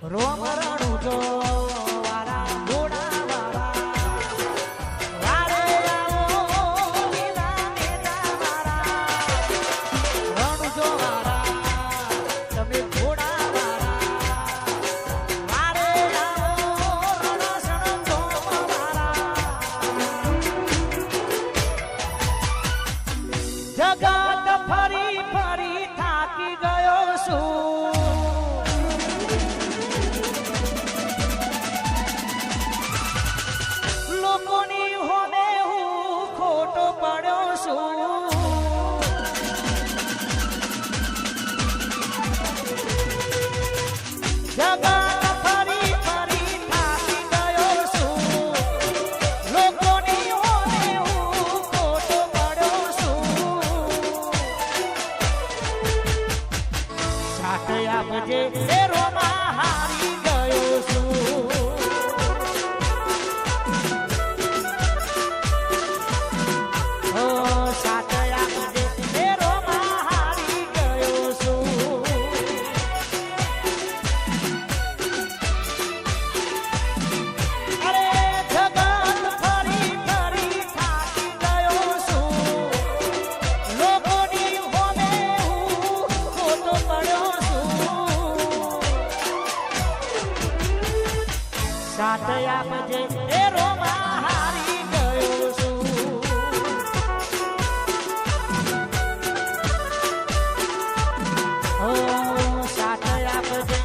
રોમ રણું જો વારા ઘોડા વાળા વારે આવો લીલા નેતા વાળા રણું જો વાળા તમે ઘોડા વાળા વારે આવો રણસણ જો વાળા જગત ફરી ફરી થાકી ગયો છું લોકોની હોમે હું ખોટો પડ્યો છું જગત ફરી ફરી થાકી ગયો છું લોકોની હોમે હું ખોટો પડ્યો છું સાથ આપજે એ રોમા હારી ગયો છું સાથ આપજે એ રોમા હારી ગયો છું ઓ સાથ આપજે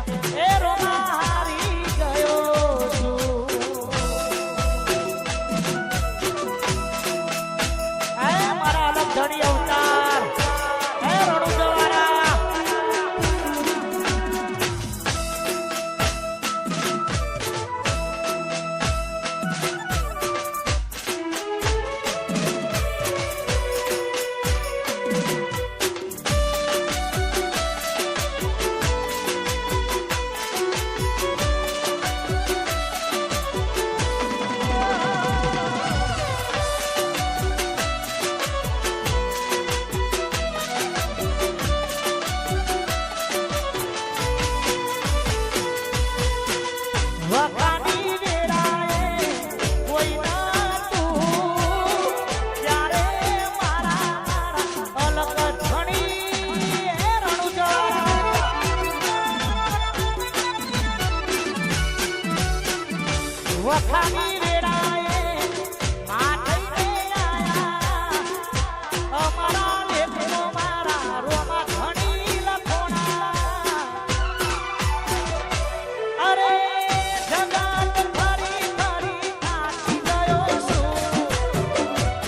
એ રોમા હારી ગયો છું એ મારા અલગ ધણી અવતાર એ રણુ જવારા વખાની વેળાએ કોઈ નતું ત્યારે મારા અલગ ધણી એ રણુજા વખાની વેળાએ માથે આયા અમારા લેખનો મારા રોમા ધણી લખોણા અરે જગત ફરી ફરી થાકી ગયો છું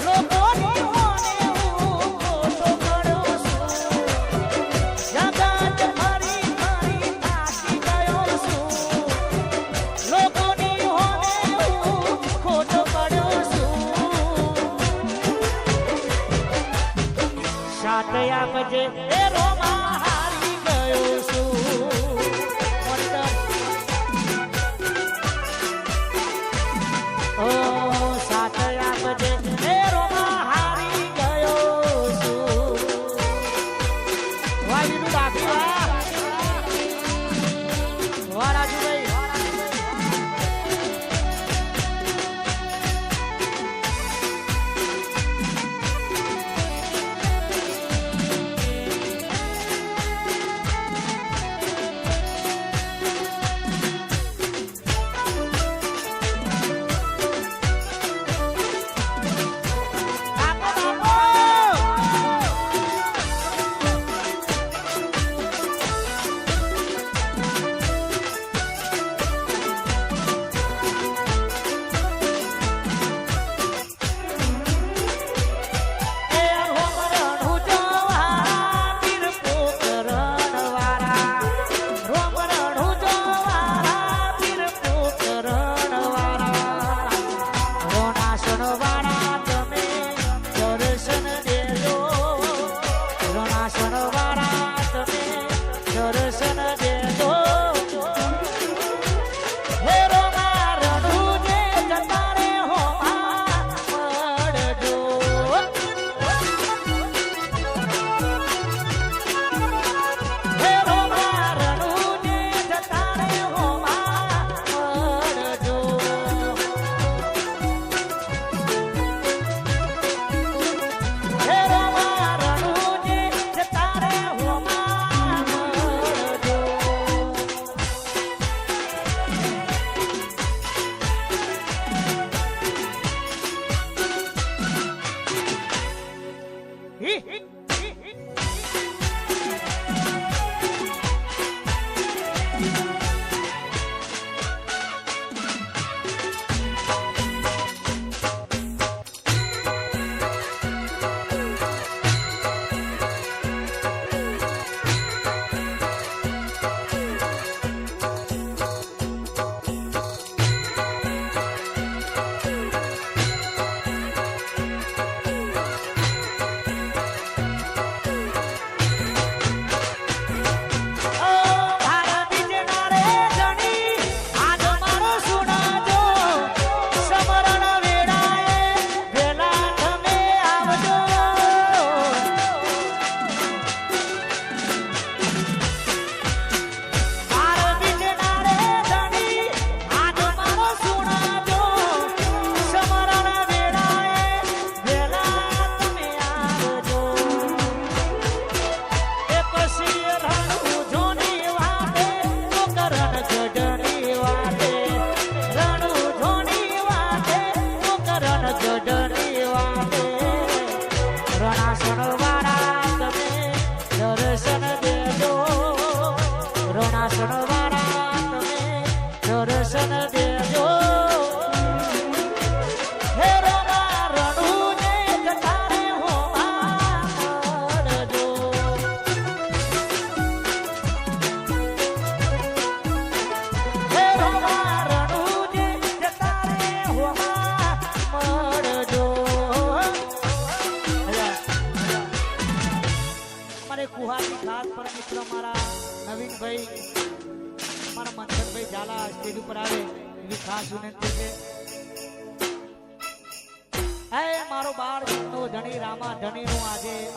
લોકોની હોને હું ખોટો પડ્યો છું જગત ફરી ફરી થાકી ગયો છું લોકોની હોને હું ખોટો પડ્યો છું સાથ આપજે એ રોમા હારી ગયો છું ઓ સાથ આપજે એ રોમા હારી ગયો છું વાહ બીજું બાકી વાહ રાજુભાઈ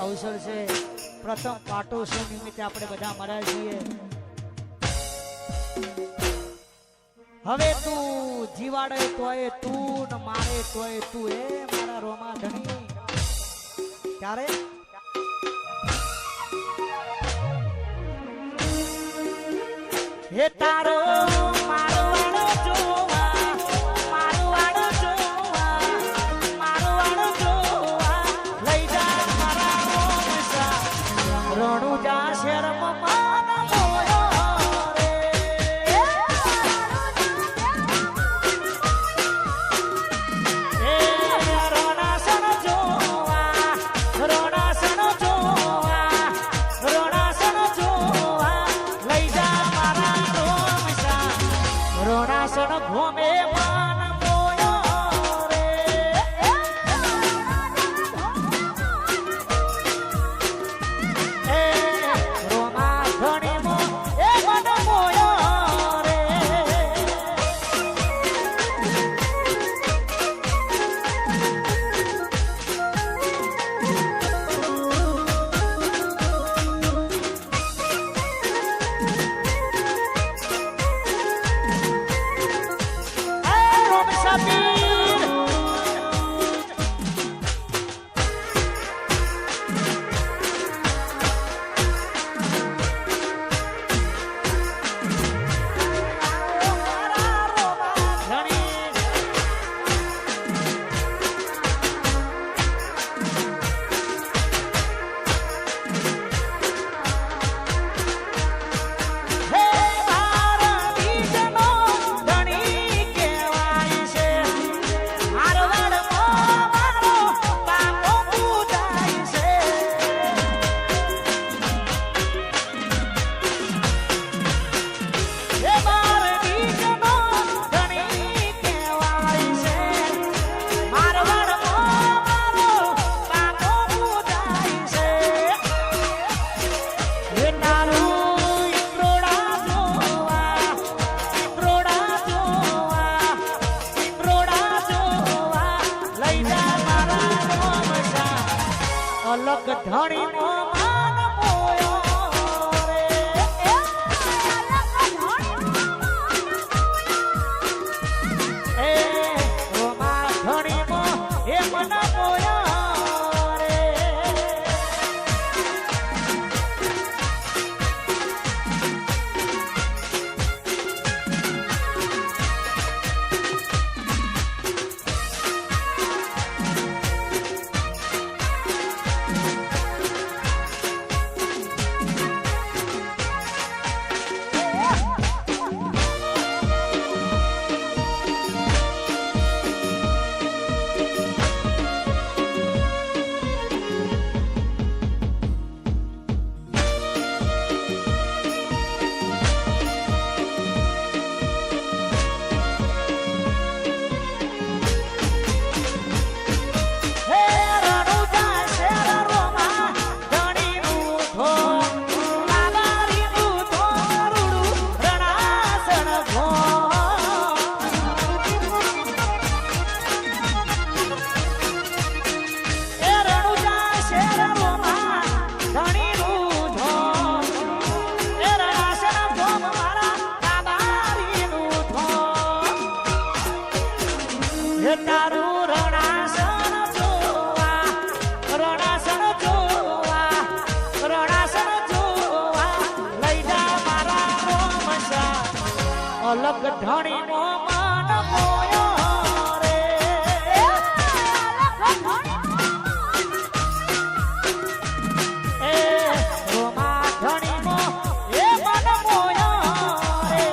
અવસર છે પ્રથમ પાટોત્સવ નિમિત્તે આપણે બધા મળ્યા છીએ. હવે તું જીવાડે તોય તું ને મારે તોય તું એ મારા રોમા ધણી ત્યારે હે તારો મારવાડો જોવા મારવાડો જોવા મારવાડો જોવા લઈ જા મારા રોમસા રણુ જા શેર મમાના મોયો રે હે રણાસણ જોવા રણાસણ જોવા રણાસણ જોવા લઈ જા મારા રોમસા રણાસણ ભોમે માન મોયો રે એ રોમા ધણી મો એ મન મોયો રે એ રોમસા પીર મારા રોમા ધણી હે મારા બીજનો ધણી કહેવાય છે મારવાડમાં મારો બાપો પૂજાય છે હે મારા બીજનો ધણી કહેવાય છે મારવાડમાં મારો બાપો પૂજાય છે હે તારું ઇન્દ્રોડા જોવા ઇન્દ્રોડા જોવા લઈ જા મારા રોમસા અલગ ધણી નો માન મોયો રે એ રોમા ધણી મો એ મન મોયો રે એ તારું રણાસણ જોવા રણાસણ જોવા રણાસણ જોવા લઈ જા મારા રોમસા અલગ ઢણીનો મન મોયો રે એ રોમા ઢણીનો એ મન મોયો રે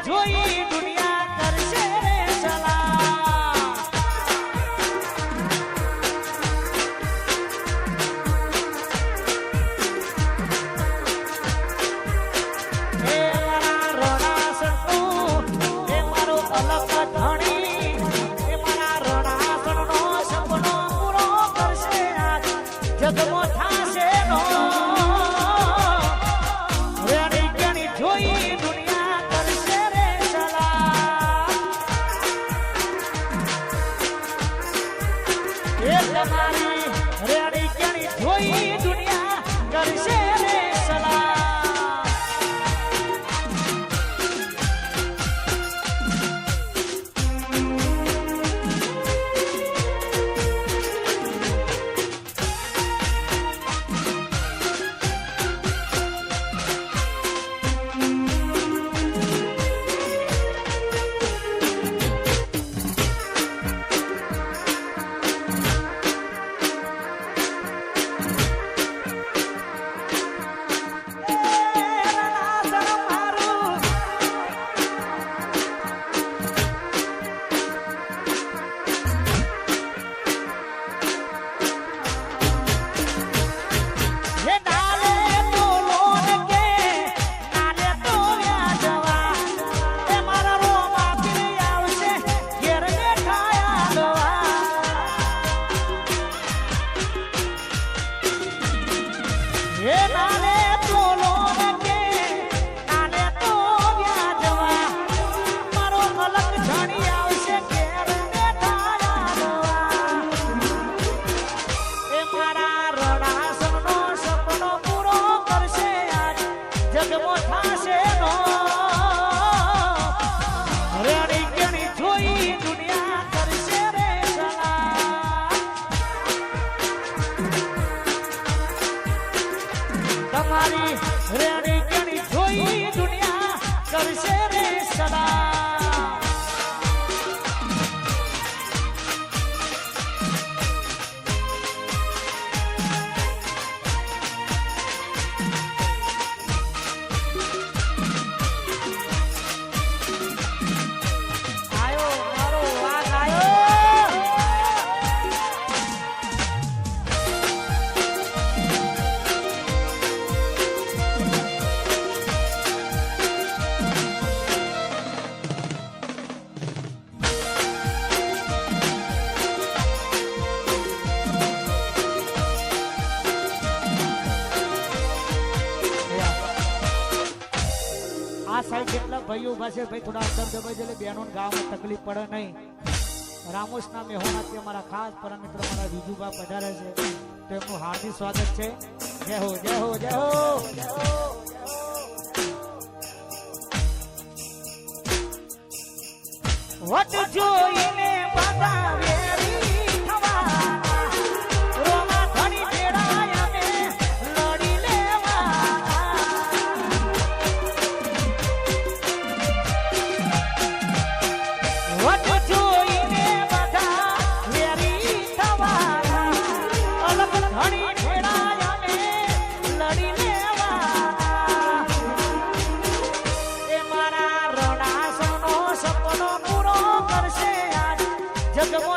જોઈ દુનિયા કરશે રે સલામ. એ મારા રણાસણનું, એ મારો અલગ ધણી, એ મારા રણાસણનો સપનો પૂરો કરશે આજ જગમો થાશે નો. રેણી કેણી જોઈ દુનિયા કરશે રે સલામ. એ તમારી રેણી કેણી જોઈ દુનિયા કરશે રે સલામ. તમારી રેણી કેણી જોઈ દુનિયા કરશે રે સલામ. આયો મારો વાઘ આયો. આ સાઈડ જેટલા ભાઈઓ પાસે ભાઈ થોડા અંદર દબાઈ એટલે બહેનોને ગાવામાં તકલીફ પડે નહીં. રામોસના મેહોણાથી અમારા ખાસ પરમ મિત્ર મારા વિજુભા પધારે છે, તો એમનું હાર્દિક સ્વાગત છે. જય હો જય હો જય હો. વટ જોઈને બધા વેરી થવાના, રોમા ધણી તેડાય અમે લડી લેવાના. વટ જોઈને બધા વેરી થવાના, અલગ ધણી તેડાય અમે લડી લેવાના. એ મારા રણાસણનો સપનો પૂરો કરશે આજ જગમો